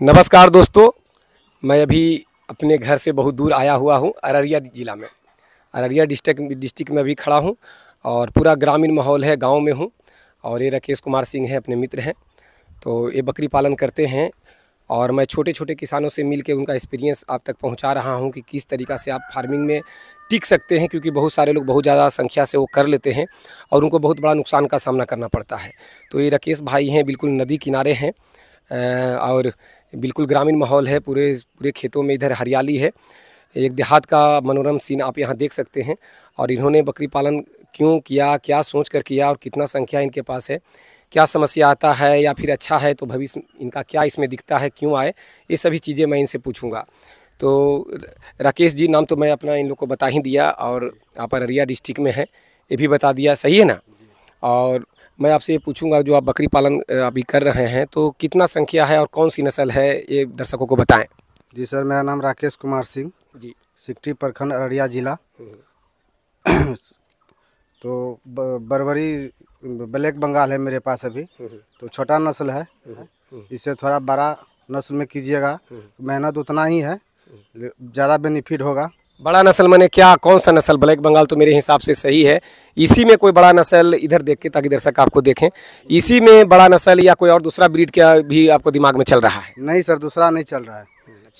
नमस्कार दोस्तों, मैं अभी अपने घर से बहुत दूर आया हुआ हूँ। अररिया ज़िला में, अररिया डिस्ट्रिक्ट में अभी खड़ा हूँ और पूरा ग्रामीण माहौल है, गांव में हूँ। और ये राकेश कुमार सिंह हैं, अपने मित्र हैं। तो ये बकरी पालन करते हैं और मैं छोटे छोटे किसानों से मिल के उनका एक्सपीरियंस आप तक पहुँचा रहा हूँ कि किस तरीक़ा से आप फार्मिंग में टिक सकते हैं, क्योंकि बहुत सारे लोग बहुत ज़्यादा संख्या से वो कर लेते हैं और उनको बहुत बड़ा नुकसान का सामना करना पड़ता है। तो ये राकेश भाई हैं, बिल्कुल नदी किनारे हैं और बिल्कुल ग्रामीण माहौल है। पूरे पूरे खेतों में इधर हरियाली है, एक देहात का मनोरम सीन आप यहाँ देख सकते हैं। और इन्होंने बकरी पालन क्यों किया, क्या सोच कर किया और कितना संख्या इनके पास है, क्या समस्या आता है या फिर अच्छा है तो भविष्य इनका क्या इसमें दिखता है, क्यों आए, ये सभी चीज़ें मैं इनसे पूछूंगा। तो राकेश जी, नाम तो मैं अपना इन लोग को बता ही दिया और आप अररिया डिस्ट्रिक्ट में हैं ये भी बता दिया, सही है ना। और मैं आपसे ये पूछूंगा, जो आप बकरी पालन अभी कर रहे हैं तो कितना संख्या है और कौन सी नस्ल है, ये दर्शकों को बताएं। जी सर, मेरा नाम राकेश कुमार सिंह जी, सिकटी प्रखंड अररिया जिला। तो बरबरी ब्लैक बंगाल है मेरे पास अभी, तो छोटा नस्ल है। इससे थोड़ा बड़ा नस्ल में कीजिएगा, मेहनत उतना ही है, ज़्यादा बेनिफिट होगा। बड़ा नस्ल मैंने क्या, कौन सा नस्ल? ब्लैक बंगाल तो मेरे हिसाब से सही है। इसी में कोई बड़ा नस्ल इधर देख के, ताकि दर्शक आपको देखें, इसी में बड़ा नस्ल या कोई और दूसरा ब्रीड क्या भी आपको दिमाग में चल रहा है? नहीं सर, दूसरा नहीं चल रहा है।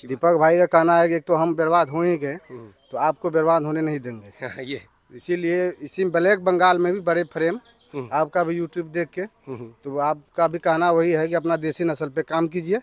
दीपक भाई का कहना है कि एक तो हम बर्बाद हो ही गए, तो आपको बर्बाद होने नहीं देंगे। ये इसीलिए इसी ब्लैक बंगाल में भी बड़े फ्रेम आपका भी यूट्यूब देख के, तो आपका भी कहना वही है कि अपना देसी नस्ल पे काम कीजिए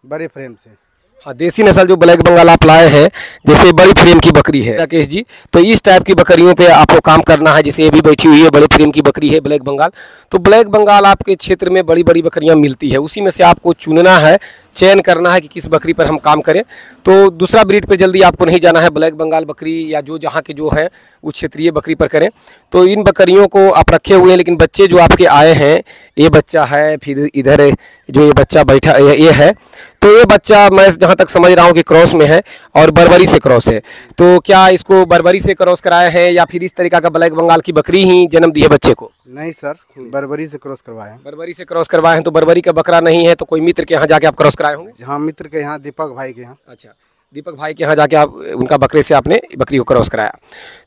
बड़े फ्रेम से। हाँ, देसी नस्ल जो ब्लैक बंगाल आप लाए हैं, जैसे बड़ी फ्रेम की बकरी है राकेश जी, तो इस टाइप की बकरियों पे आपको काम करना है। जैसे ये भी बैठी हुई है, बड़े फ्रेम की बकरी है ब्लैक बंगाल। तो ब्लैक बंगाल आपके क्षेत्र में बड़ी बड़ी बकरियां मिलती है, उसी में से आपको चुनना है, चयन करना है कि किस बकरी पर हम काम करें। तो दूसरा ब्रीड पे जल्दी आपको नहीं जाना है, ब्लैक बंगाल बकरी या जो जहाँ के जो हैं उस क्षेत्रीय बकरी पर करें। तो इन बकरियों को आप रखे हुए हैं, लेकिन बच्चे जो आपके आए हैं, ये बच्चा है, फिर इधर जो ये बच्चा बैठा ये है। तो ये बच्चा मैं जहाँ तक समझ रहा हूँ कि क्रॉस में है और बरबरी से क्रॉस है। तो क्या इसको बरबरी से क्रॉस कराया है या फिर इस तरीका का ब्लैक बंगाल की बकरी ही जन्म दी है बच्चे को? नहीं सर, बरबरी से क्रॉस करवाए हैं। बरबरी से क्रॉस करवाए हैं, तो बरबरी का बकरा नहीं है तो कोई मित्र के यहाँ जाके आप क्रॉस कराए होंगे? हाँ, मित्र के यहाँ, दीपक भाई के यहाँ। अच्छा, दीपक भाई के यहाँ जाके आप उनका बकरे से आपने बकरी को क्रॉस कराया।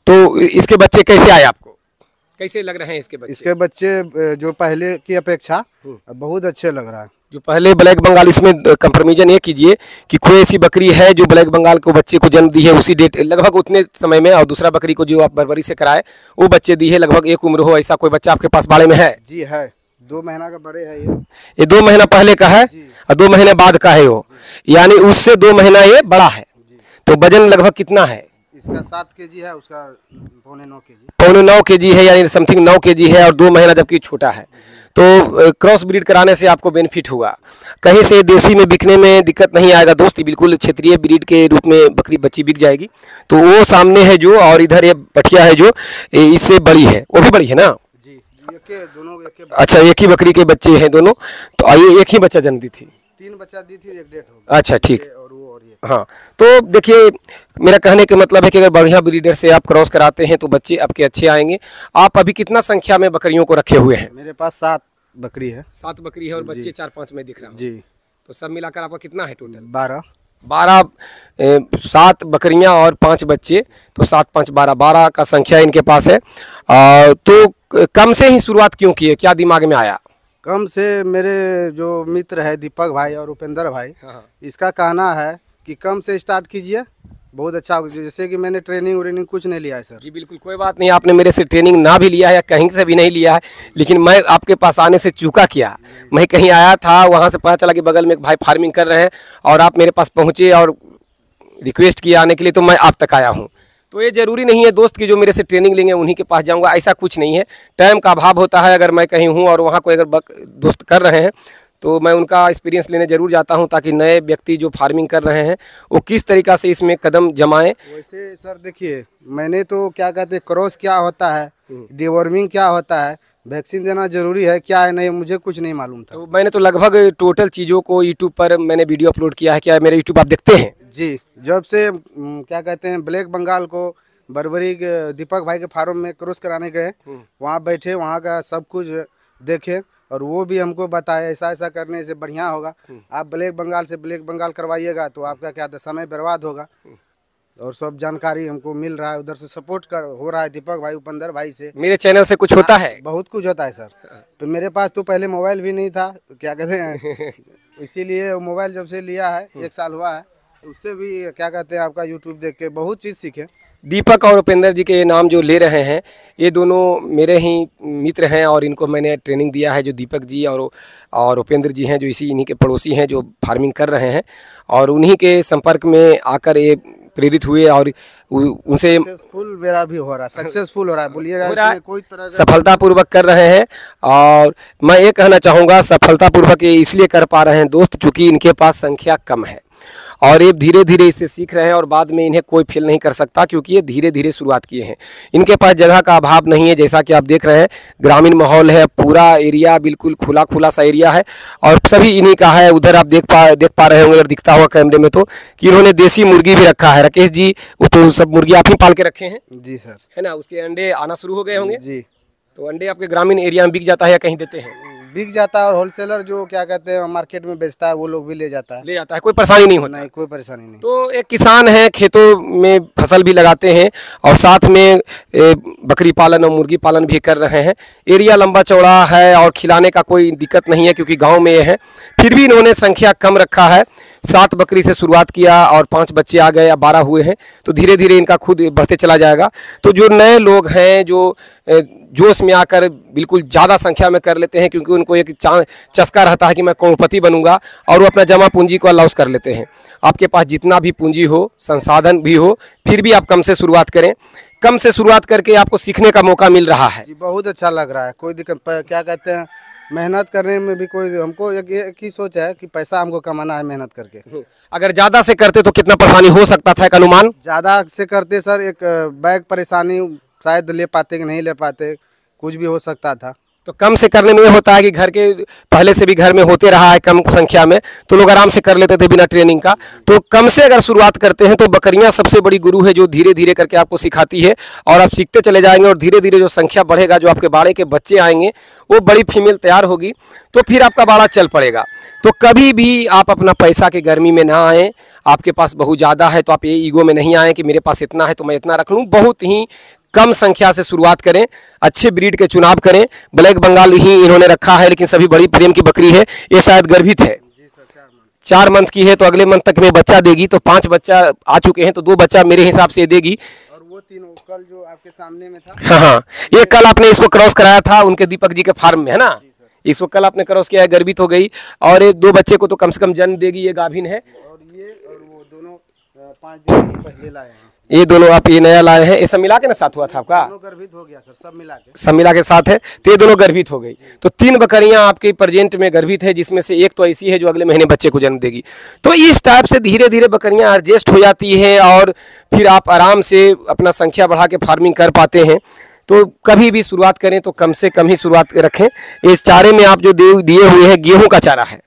तो इसके बच्चे कैसे आए आपको, कैसे लग रहे हैं इसके बच्चे? इसके बच्चे जो पहले की अपेक्षा बहुत अच्छे लग रहा है। जो पहले ब्लैक बंगाल, इसमें कंपेरिजन ये कीजिए कि कोई ऐसी बकरी है जो ब्लैक बंगाल को बच्चे को जन्म दी है उसी डेट लगभग उतने समय में, और दूसरा बकरी को जो आप बरबरी से कराए वो बच्चे दी है लगभग एक उम्र हो, ऐसा कोई बच्चा आपके पास बाड़े में है? जी है, 2 महीना का बड़े है ये 2 महीना पहले का है और 2 महीने बाद का है वो, यानी उससे 2 महीना ये बड़ा है। तो वजन लगभग कितना है इसका? 7 केजी है, उसका पौने 9 केजी। पौने 9 केजी है, यानी समथिंग 9 केजी है और 2 महीना जबकि छोटा है। तो क्रॉस ब्रीड कराने से आपको बेनिफिट हुआ, कहीं से देसी में बिकने में दिक्कत नहीं आएगा दोस्त, बिल्कुल क्षेत्रीय ब्रीड के रूप में बकरी बच्ची बिक जाएगी। तो वो सामने है जो, और इधर ये पठिया है जो इससे बड़ी है, वो भी बड़ी है ना? जी, दोनों एक। अच्छा, एक ही बकरी के बच्चे हैं दोनों, तो ये एक ही बच्चा जन्म दी थी? 3 बच्चा दी थी, 1 डेट हो गया। अच्छा, ठीक। और वो और ये। हाँ, तो देखिए, मेरा कहने का मतलब है कि अगर बढ़िया ब्रीडर से आप क्रॉस कराते हैं तो बच्चे आपके अच्छे आएंगे। आप अभी कितना संख्या में बकरियों को रखे हुए हैं? मेरे पास 7 बकरी है। 7 बकरी है और बच्चे 4-5 में दिख रहा है जी। तो सब मिलाकर आपका कितना है टोटल? 12। 7 बकरियां और 5 बच्चे, तो 7-5 12 का संख्या इनके पास है। तो कम से ही शुरुआत क्यों की है, क्या दिमाग में आया? कम से, मेरे जो मित्र है दीपक भाई और उपेंद्र भाई, इसका कहना है कि कम से स्टार्ट कीजिए, बहुत अच्छा होगा। जैसे कि मैंने ट्रेनिंग कुछ नहीं लिया है सर। जी बिल्कुल, कोई बात नहीं, आपने मेरे से ट्रेनिंग ना भी लिया है या कहीं से भी नहीं लिया है, लेकिन मैं आपके पास आने से चूका किया। मैं कहीं आया था, वहाँ से पता चला कि बगल में एक भाई फार्मिंग कर रहे हैं और आप मेरे पास पहुँचे और रिक्वेस्ट किया आने के लिए, तो मैं आप तक आया हूँ। तो ये ज़रूरी नहीं है दोस्त कि जो मेरे से ट्रेनिंग लेंगे उन्हीं के पास जाऊँगा, ऐसा कुछ नहीं है। टाइम का अभाव होता है, अगर मैं कहीं हूँ और वहाँ कोई अगर दोस्त कर रहे हैं तो मैं उनका एक्सपीरियंस लेने जरूर जाता हूं, ताकि नए व्यक्ति जो फार्मिंग कर रहे हैं वो किस तरीक़ा से इसमें कदम जमाएं। वैसे सर देखिए, मैंने तो क्या कहते हैं, क्रॉस क्या होता है, डिवॉर्मिंग क्या होता है, वैक्सीन देना जरूरी है क्या है, नहीं मुझे कुछ नहीं मालूम था। तो मैंने तो लगभग टोटल चीज़ों को यूट्यूब पर मैंने वीडियो अपलोड किया है। क्या मेरे यूट्यूब आप देखते हैं? जी, जब से क्या कहते हैं ब्लैक बंगाल को बरबरी के दीपक भाई के फार्म में क्रॉस कराने गए, वहाँ बैठे, वहाँ का सब कुछ देखे, और वो भी हमको बताया ऐसा ऐसा करने से बढ़िया होगा। आप ब्लैक बंगाल से ब्लैक बंगाल करवाइएगा तो आपका क्या समय बर्बाद होगा। और सब जानकारी हमको मिल रहा है, उधर से सपोर्ट कर हो रहा है दीपक भाई, उपेंद्र भाई से। मेरे चैनल से कुछ होता है? बहुत कुछ होता है सर। तो मेरे पास तो पहले मोबाइल भी नहीं था, क्या कहते हैं इसीलिए मोबाइल जब से लिया है 1 साल हुआ है, उससे भी क्या कहते हैं आपका यूट्यूब देख के बहुत चीज़ सीखे। दीपक और उपेंद्र जी के नाम जो ले रहे हैं, ये दोनों मेरे ही मित्र हैं और इनको मैंने ट्रेनिंग दिया है। जो दीपक जी और उपेंद्र जी हैं, जो इन्हीं के पड़ोसी हैं, जो फार्मिंग कर रहे हैं, और उन्हीं के संपर्क में आकर ये प्रेरित हुए और उनसे सक्सेसफुल मेरा भी हो रहा है, सक्सेसफुल हो रहा है, बोलिएगा कोई तरह का सफलतापूर्वक कर रहे हैं। और मैं ये कहना चाहूँगा, सफलतापूर्वक ये इसलिए कर पा रहे हैं दोस्त, चूँकि इनके पास संख्या कम है और ये धीरे धीरे इससे सीख रहे हैं और बाद में इन्हें कोई फेल नहीं कर सकता, क्योंकि ये धीरे धीरे शुरुआत किए हैं। इनके पास जगह का अभाव नहीं है, जैसा कि आप देख रहे हैं ग्रामीण माहौल है, पूरा एरिया बिल्कुल खुला खुला सा एरिया है और सभी इन्हीं का है। उधर आप देख पा रहे होंगे, अगर दिखता हुआ कैमरे में तो, कि इन्होंने देसी मुर्गी भी रखा है। राकेश जी, तो सब मुर्गी आप ही पाल के रखे हैं? जी सर। है ना, उसके अंडे आना शुरू हो गए होंगे? जी। तो अंडे आपके ग्रामीण एरिया में बिक जाता है या कहीं देते हैं? बिक जाता है, और होलसेलर जो क्या कहते हैं मार्केट में बेचता है वो लोग भी ले जाता है, कोई परेशानी नहीं होता? नहीं, कोई परेशानी नहीं। तो एक किसान है, खेतों में फसल भी लगाते हैं और साथ में बकरी पालन और मुर्गी पालन भी कर रहे हैं। एरिया लंबा चौड़ा है और खिलाने का कोई दिक्कत नहीं है, क्योंकि गांव में ये है। फिर भी इन्होंने संख्या कम रखा है, 7 बकरी से शुरुआत किया और 5 बच्चे आ गए या 12 हुए हैं, तो धीरे धीरे इनका खुद बढ़ते चला जाएगा। तो जो नए लोग हैं, जो जोश में आकर बिल्कुल ज़्यादा संख्या में कर लेते हैं, क्योंकि उनको एक चस्का रहता है कि मैं करोड़पति बनूंगा, और वो अपना जमा पूंजी को लॉस कर लेते हैं। आपके पास जितना भी पूंजी हो, संसाधन भी हो, फिर भी आप कम से शुरुआत करें। कम से शुरुआत करके आपको सीखने का मौका मिल रहा है। जी, बहुत अच्छा लग रहा है, कोई दिक्कत, क्या कहते हैं मेहनत करने में भी कोई, हमको एक ही सोच है कि पैसा हमको कमाना है मेहनत करके। अगर ज़्यादा से करते तो कितना परेशानी हो सकता था, एक अनुमान? ज़्यादा से करते सर एक बैग परेशानी, शायद ले पाते कि नहीं ले पाते, कुछ भी हो सकता था। तो कम से करने में ये होता है कि घर के पहले से भी घर में होते रहा है कम संख्या में, तो लोग आराम से कर लेते थे बिना ट्रेनिंग का। तो कम से अगर शुरुआत करते हैं तो बकरियां सबसे बड़ी गुरु है, जो धीरे धीरे करके आपको सिखाती है और आप सीखते चले जाएंगे और धीरे धीरे जो संख्या बढ़ेगा, जो आपके बाड़े के बच्चे आएंगे, वो बड़ी फीमेल तैयार होगी, तो फिर आपका बाड़ा चल पड़ेगा। तो कभी भी आप अपना पैसा की गर्मी में ना आएँ। आपके पास बहुत ज़्यादा है तो आप ये ईगो में नहीं आएँ कि मेरे पास इतना है तो मैं इतना रख लूँ। बहुत ही कम संख्या से शुरुआत करें, अच्छे ब्रीड के चुनाव करें। ब्लैक बंगाल ही इन्होंने रखा है, लेकिन सभी बड़ी प्रेम की बकरी है। ये शायद गर्भित है, 4 मंथ की है, तो अगले मंथ तक में बच्चा देगी। तो 5 बच्चा आ चुके हैं, तो 2 बच्चा मेरे हिसाब से देगी। और वो 3 कल जो आपके सामने में था, हाँ, ये कल आपने इसको क्रॉस कराया था उनके दीपक जी के फार्म में, है ना? इसको कल आपने क्रॉस किया है, गर्भित हो गई और ये 2 बच्चे को तो कम से कम जन्म देगी। ये गाभिन है और वो दोनों 5 दिन पहले लाए हैं। ये दोनों आप ये नया लाए हैं। ये सब मिला के ना साथ हुआ था आपका? दोनों गर्भित हो गया सर, सब मिला के साथ है, तो ये दोनों गर्भित हो गई। तो 3 बकरियां आपके प्रेजेंट में गर्भित है, जिसमें से एक तो ऐसी है जो अगले महीने बच्चे को जन्म देगी। तो इस टाइप से धीरे धीरे बकरियां एडजस्ट हो जाती है और फिर आप आराम से अपना संख्या बढ़ा के फार्मिंग कर पाते हैं। तो कभी भी शुरुआत करें तो कम से कम ही शुरुआत रखें। इस चारे में आप जो दिए हुए हैं गेहूं का चारा है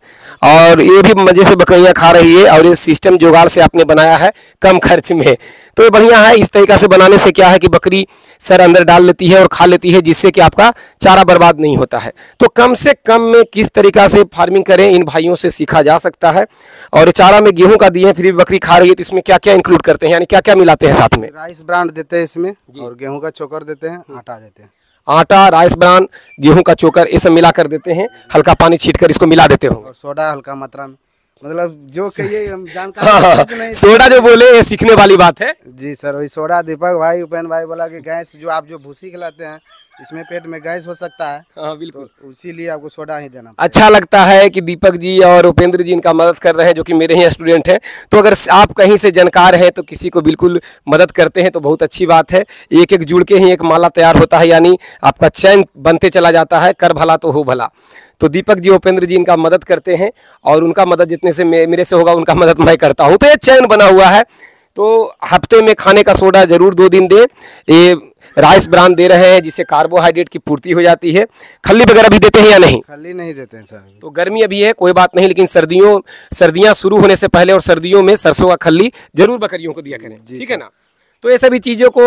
और ये भी मज़े से बकरियां खा रही है, और ये सिस्टम जुगाड़ से आपने बनाया है कम खर्च में, तो ये बढ़िया है। इस तरीक़ा से बनाने से क्या है कि बकरी सर अंदर डाल लेती है और खा लेती है, जिससे कि आपका चारा बर्बाद नहीं होता है। तो कम से कम में किस तरीक़ा से फार्मिंग करें, इन भाइयों से सीखा जा सकता है। और चारा में गेहूं का दिए हैं, फिर भी बकरी खा रही है, तो इसमें क्या क्या इंक्लूड करते हैं, यानी क्या क्या मिलाते हैं साथ में? राइस ब्रांड देते हैं इसमें, और गेहूं का चोकर देते हैं, आटा देते हैं। आटा, राइस ब्रान, गेहूं का चोकर, ये सब मिला कर देते हैं। हल्का पानी छींटकर इसको मिला देते हो, और सोडा हल्का मात्रा में, मतलब जो कहिए हम जानकारी। सोडा जो बोले ये सीखने वाली बात है। जी सर, वही सोडा दीपक भाई, उपेंद्र भाई बोला कि गैस जो आप जो भूसी खिलाते हैं इसमें पेट में गैस हो सकता है। हाँ बिल्कुल, तो इसीलिए आपको सोडा ही देना। अच्छा लगता है कि दीपक जी और उपेंद्र जी इनका मदद कर रहे हैं, जो कि मेरे ही स्टूडेंट हैं। तो अगर आप कहीं से जानकार हैं तो किसी को बिल्कुल मदद करते हैं तो बहुत अच्छी बात है। एक एक जुड़ के ही एक माला तैयार होता है, यानी आपका चैन बनते चला जाता है। कर भला तो हो भला। तो दीपक जी, उपेंद्र जी इनका मदद करते हैं और उनका मदद जितने से मेरे से होगा उनका मदद मैं करता हूँ। तो ये चैन बना हुआ है। तो हफ्ते में खाने का सोडा जरूर 2 दिन दें। ये राइस ब्रान दे रहे हैं, जिससे कार्बोहाइड्रेट की पूर्ति हो जाती है। खल्ली वगैरह भी देते हैं या नहीं? खल्ली नहीं देते हैं सर। तो गर्मी अभी है, कोई बात नहीं, लेकिन सर्दियां शुरू होने से पहले और सर्दियों में सरसों का खल्ली जरूर बकरियों को दिया करें, ठीक है ना? तो ये सभी चीज़ों को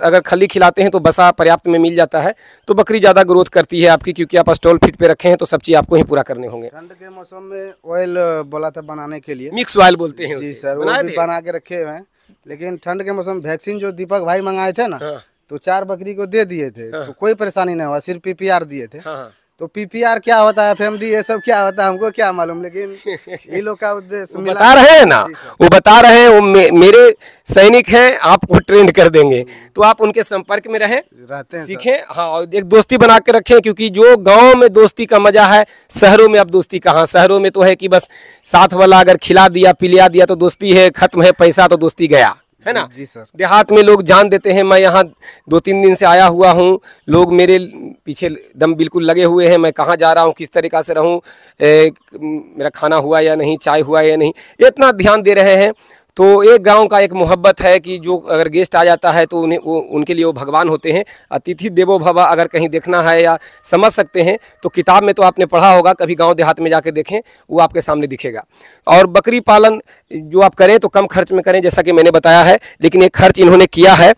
अगर खली खिलाते हैं तो बसा पर्याप्त में मिल जाता है, तो बकरी ज़्यादा ग्रोथ करती है आपकी, क्योंकि आप स्टॉल फीड पे रखे हैं तो सब चीज़ आपको ही पूरा करने होंगे। ठंड के मौसम में ऑयल बोला था बनाने के लिए, मिक्स ऑयल बोलते हैं जी उसे। सर, वो बनाए भी थे? बना के रखे हुए हैं। लेकिन ठंड के मौसम वैक्सीन जो दीपक भाई मंगाए थे ना, हाँ तो 4 बकरी को दे दिए थे, तो कोई परेशानी नहीं हुआ, सिर्फ पीपीआर दिए थे। हाँ हाँ। तो पीपीआर क्या होता है, एफएमडी ये सब क्या होता है हमको क्या मालूम, लेकिन ये लोग का उद्देश्य वो मिला। बता रहे हैं ना, जी सर। वो बता रहे हैं, वो मेरे सैनिक हैं, आपको ट्रेंड कर देंगे, तो आप उनके संपर्क में रहें, रहते हैं सर। सीखें। हाँ, और एक दोस्ती बना के रखें, क्योंकि जो गांव में दोस्ती का मजा है, शहरों में अब दोस्ती कहाँ। शहरों में तो है कि बस साथ वाला अगर खिला दिया पिला दिया तो दोस्ती है, खत्म है, पैसा तो दोस्ती गया, है ना। जी सर। देहात में लोग जान देते हैं, मैं यहाँ 2-3 दिन से आया हुआ हूँ, लोग मेरे पीछे दम बिल्कुल लगे हुए हैं, मैं कहाँ जा रहा हूँ, किस तरीक़ा से रहूँ, मेरा खाना हुआ या नहीं, चाय हुआ या नहीं, इतना ध्यान दे रहे हैं। तो एक गांव का एक मोहब्बत है कि जो अगर गेस्ट आ जाता है तो उन्हें उनके लिए वो भगवान होते हैं। अतिथि देवो भव अगर कहीं देखना है या समझ सकते हैं तो किताब में तो आपने पढ़ा होगा, कभी गांव देहात में जाके देखें, वो आपके सामने दिखेगा। और बकरी पालन जो आप करें तो कम खर्च में करें, जैसा कि मैंने बताया है, लेकिन एक खर्च इन्होंने किया है,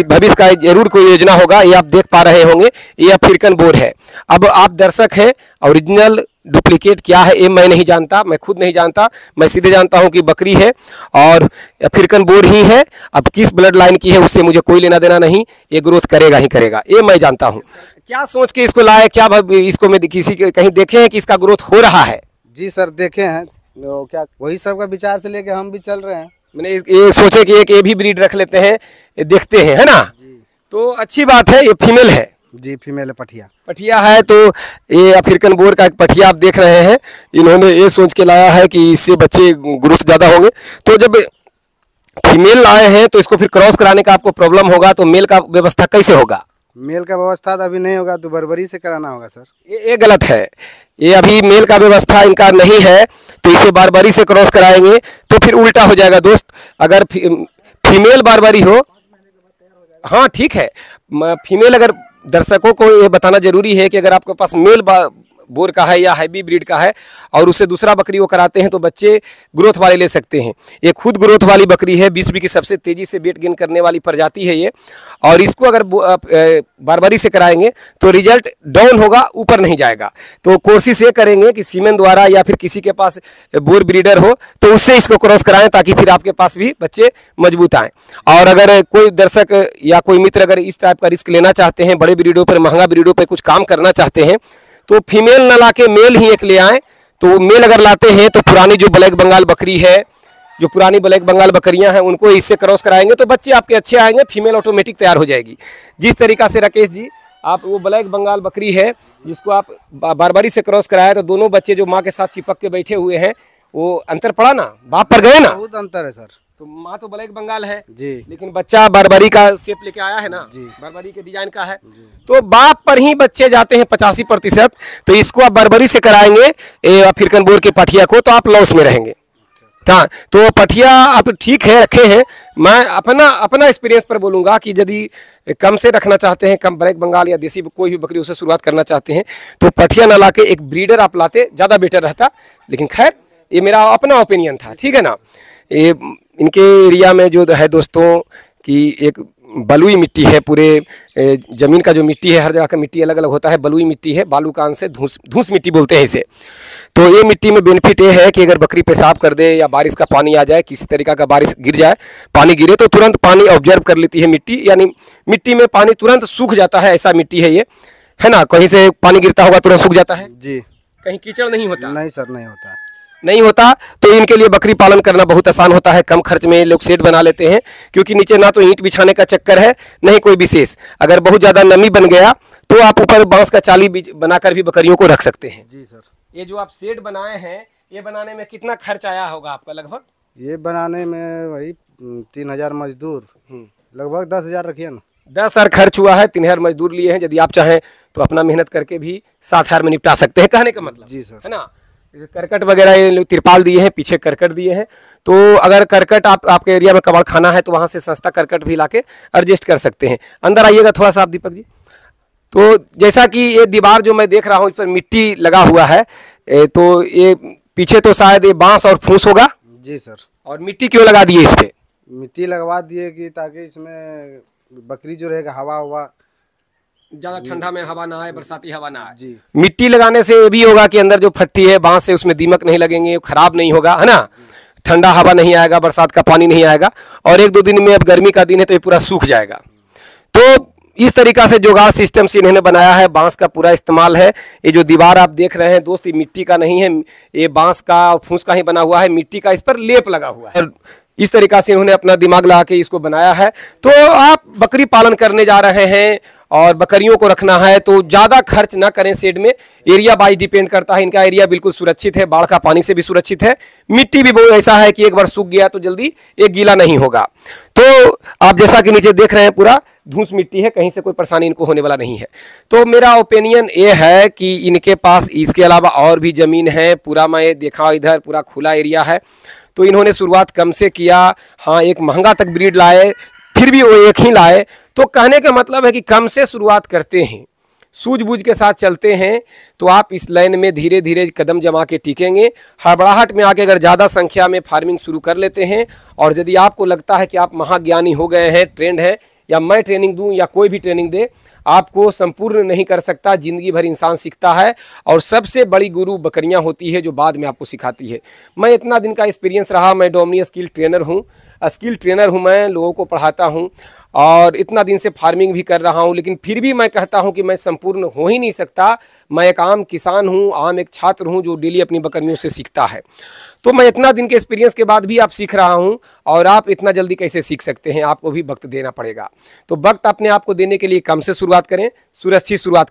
भविष्य का जरूर कोई योजना होगा, ये आप देख पा रहे होंगे। ये अफ्रीकन बोर है। अब आप दर्शक हैं, ओरिजिनल डुप्लीकेट क्या है ये मैं नहीं जानता, मैं खुद नहीं जानता, मैं सीधे जानता हूं कि बकरी है और अफ्रीकन बोर ही है। अब किस ब्लड लाइन की है उससे मुझे कोई लेना देना नहीं, ये ग्रोथ करेगा ही करेगा, ये मैं जानता हूं। क्या सोच के इसको लाए, क्या इसको मैं किसी के कहीं देखे हैं कि इसका ग्रोथ हो रहा है? जी सर, देखे हैं, तो क्या वही सब का विचार से लेके हम भी चल रहे हैं। मैंने ये सोचे कि एक ये भी ब्रीड रख लेते हैं, ये देखते हैं, है ना। तो अच्छी बात है। ये फीमेल है जी, फीमेल है, पठिया। पठिया है, तो ये अफ्रीकन बोर का एक पठिया आप देख रहे हैं। इन्होंने ये सोच के लाया है कि इससे बच्चे ग्रोथ ज़्यादा होंगे। तो जब फीमेल लाए हैं तो इसको फिर क्रॉस कराने का आपको प्रॉब्लम होगा, तो मेल का व्यवस्था कैसे होगा? मेल का व्यवस्था तो अभी नहीं होगा, तो बर्बरी से कराना होगा सर। ये गलत है। ये अभी मेल का व्यवस्था इनका नहीं है, तो इसे बारबारी से क्रॉस कराएंगे तो फिर उल्टा हो जाएगा दोस्त। अगर फीमेल बारबारी हो, हाँ ठीक है, फीमेल अगर दर्शकों को ये बताना जरूरी है कि अगर आपके पास मेल बोर का है या हैवी ब्रीड का है और उससे दूसरा बकरी वो कराते हैं तो बच्चे ग्रोथ वाले ले सकते हैं। ये खुद ग्रोथ वाली बकरी है, विश्व की सबसे तेज़ी से वेट गेन करने वाली प्रजाति है ये। और इसको अगर बारबारी से कराएंगे तो रिजल्ट डाउन होगा, ऊपर नहीं जाएगा। तो कोशिश ये करेंगे कि सीमेन द्वारा या फिर किसी के पास बोर ब्रीडर हो तो उससे इसको क्रॉस कराएं, ताकि फिर आपके पास भी बच्चे मजबूत आएँ। और अगर कोई दर्शक या कोई मित्र अगर इस टाइप का रिस्क लेना चाहते हैं, बड़े ब्रीडों पर, महंगा ब्रीडों पर कुछ काम करना चाहते हैं, तो फीमेल न लाके मेल ही एक ले आएँ। तो मेल अगर लाते हैं तो पुरानी जो ब्लैक बंगाल बकरी है, जो पुरानी ब्लैक बंगाल बकरियां हैं, उनको इससे क्रॉस कराएंगे तो बच्चे आपके अच्छे आएंगे, फीमेल ऑटोमेटिक तैयार हो जाएगी। जिस तरीका से राकेश जी आप वो ब्लैक बंगाल बकरी है जिसको आप बारबारी से क्रॉस कराया तो दोनों बच्चे जो माँ के साथ चिपक के बैठे हुए हैं, वो अंतर पड़ा ना, बाप पर गए ना। बहुत अंतर है सर। तो माँ तो ब्लैक बंगाल है जी, लेकिन बच्चा बारबारी का शेप लेके आया है ना, जी, बारबारी के डिजाइन का है, तो बाप पर ही बच्चे जाते हैं 85%। तो इसको आप बारबारी से कराएंगे अफ्रीकन बोर के पठिया को, तो आप लॉस में रहेंगे। हाँ, तो पठिया आप ठीक है रखे हैं। मैं अपना एक्सपीरियंस पर बोलूँगा कि यदि कम से रखना चाहते हैं, कम ब्लैक बंगाल या देसी कोई भी बकरी उससे शुरुआत करना चाहते हैं, तो पठिया ना ला के एक ब्रीडर आप लाते, ज़्यादा बेटर रहता। लेकिन खैर ये मेरा अपना ओपिनियन था, ठीक है ना। ये इनके एरिया में जो है दोस्तों कि एक बलुई मिट्टी है, पूरे ज़मीन का जो मिट्टी है, हर जगह का मिट्टी अलग अलग होता है। बलुई मिट्टी है, बालू कान से धूस मिट्टी बोलते हैं इसे। तो ये मिट्टी में बेनिफिट ये है कि अगर बकरी पेशाब कर दे या बारिश का पानी आ जाए, किसी तरीका का बारिश गिर जाए, पानी गिरे तो तुरंत पानी ऑब्जर्व कर लेती है मिट्टी, यानी मिट्टी में पानी तुरंत सूख जाता है। ऐसा मिट्टी है ये, है ना। कहीं से पानी गिरता होगा तुरंत सूख जाता है जी। कहीं कीचड़ नहीं होता? नहीं सर, नहीं होता, नहीं होता। तो इनके लिए बकरी पालन करना बहुत आसान होता है। कम खर्च में लोग शेड बना लेते हैं, क्योंकि नीचे ना तो ईंट बिछाने का चक्कर है, नहीं कोई विशेष। अगर बहुत ज़्यादा नमी बन गया तो आप ऊपर बांस का चाली बनाकर भी बकरियों को रख सकते हैं। जी सर। ये जो आप शेड बनाए हैं, ये बनाने में कितना खर्च आया होगा आपका लगभग? ये बनाने में वही 3000 मजदूर, लगभग 10,000 रखिए ना। 10,000 खर्च हुआ है, 3000 मजदूर लिए हैं। यदि आप चाहें तो अपना मेहनत करके भी 7,000 में निपटा सकते हैं, कहने का मतलब। जी सर। है ना। करकट वगैरह ये लोग तिरपाल दिए हैं, पीछे करकट दिए हैं। तो अगर करकट आपके एरिया में कबाड़ खाना है तो वहाँ से सस्ता करकट भी लाके एडजस्ट कर सकते हैं। अंदर आइएगा थोड़ा सा आप दीपक जी। तो जैसा कि ये दीवार जो मैं देख रहा हूँ इस पर मिट्टी लगा हुआ है, तो ये पीछे तो शायद ये बांस और फूस होगा। जी सर। और मिट्टी क्यों लगा दिए इस पे? मिट्टी लगवा दिए कि ताकि इसमें बकरी जो रहेगा हवा हवा ज्यादा ठंडा में हवा ना आए, बरसाती हवा ना आए। जी। मिट्टी लगाने से ये भी होगा कि अंदर जो फट्टी है बांस से उसमें दीमक नहीं लगेंगे, खराब नहीं होगा, है ना। ठंडा हवा नहीं आएगा, बरसात का पानी नहीं आएगा, और 1-2 दिन में, अब गर्मी का दिन है तो ये पूरा सूख जाएगा। तो इस तरीका से जुगाड़ सिस्टम से इन्होंने बनाया है, बांस का पूरा इस्तेमाल है। ये जो दीवार आप देख रहे हैं दोस्त, ये मिट्टी का नहीं है, ये बांस का और फूस का ही बना हुआ है, मिट्टी का इस पर लेप लगा हुआ है। इस तरीका से इन्होंने अपना दिमाग लगा के इसको बनाया है। तो आप बकरी पालन करने जा रहे हैं और बकरियों को रखना है तो ज़्यादा खर्च ना करें शेड में। एरिया वाइज डिपेंड करता है, इनका एरिया बिल्कुल सुरक्षित है, बाढ़ का पानी से भी सुरक्षित है। मिट्टी भी बहुत ऐसा है कि एक बार सूख गया तो जल्दी ये गीला नहीं होगा। तो आप जैसा कि नीचे देख रहे हैं पूरा धूस मिट्टी है, कहीं से कोई परेशानी इनको होने वाला नहीं है। तो मेरा ओपिनियन ये है कि इनके पास इसके अलावा और भी ज़मीन है, पूरा मैं देखा इधर पूरा खुला एरिया है। तो इन्होंने शुरुआत कम से किया, हाँ एक महंगा तक ब्रीड लाए, फिर भी वो एक ही लाए। तो कहने का मतलब है कि कम से शुरुआत करते हैं, सूझबूझ के साथ चलते हैं तो आप इस लाइन में धीरे धीरे कदम जमा के टिकेंगे। हड़बड़ाहट में आके अगर ज़्यादा संख्या में फार्मिंग शुरू कर लेते हैं, और यदि आपको लगता है कि आप महाज्ञानी हो गए हैं, ट्रेंड है, या मैं ट्रेनिंग दूं या कोई भी ट्रेनिंग दे, आपको संपूर्ण नहीं कर सकता। जिंदगी भर इंसान सीखता है, और सबसे बड़ी गुरु बकरियां होती है जो बाद में आपको सिखाती है। मैं इतना दिन का एक्सपीरियंस रहा, मैं डोमिनी स्किल ट्रेनर हूं, मैं लोगों को पढ़ाता हूं और इतना दिन से फार्मिंग भी कर रहा हूं, लेकिन फिर भी मैं कहता हूं कि मैं संपूर्ण हो ही नहीं सकता। मैं एक आम किसान हूं, आम एक छात्र हूं जो डेली अपनी बकरियों से सीखता है। तो मैं इतना दिन के एक्सपीरियंस के बाद भी आप सीख रहा हूं, और आप इतना जल्दी कैसे सीख सकते हैं, आपको भी वक्त देना पड़ेगा। तो वक्त अपने आप को देने के लिए कम से शुरुआत करें, सुरक्षित शुरुआत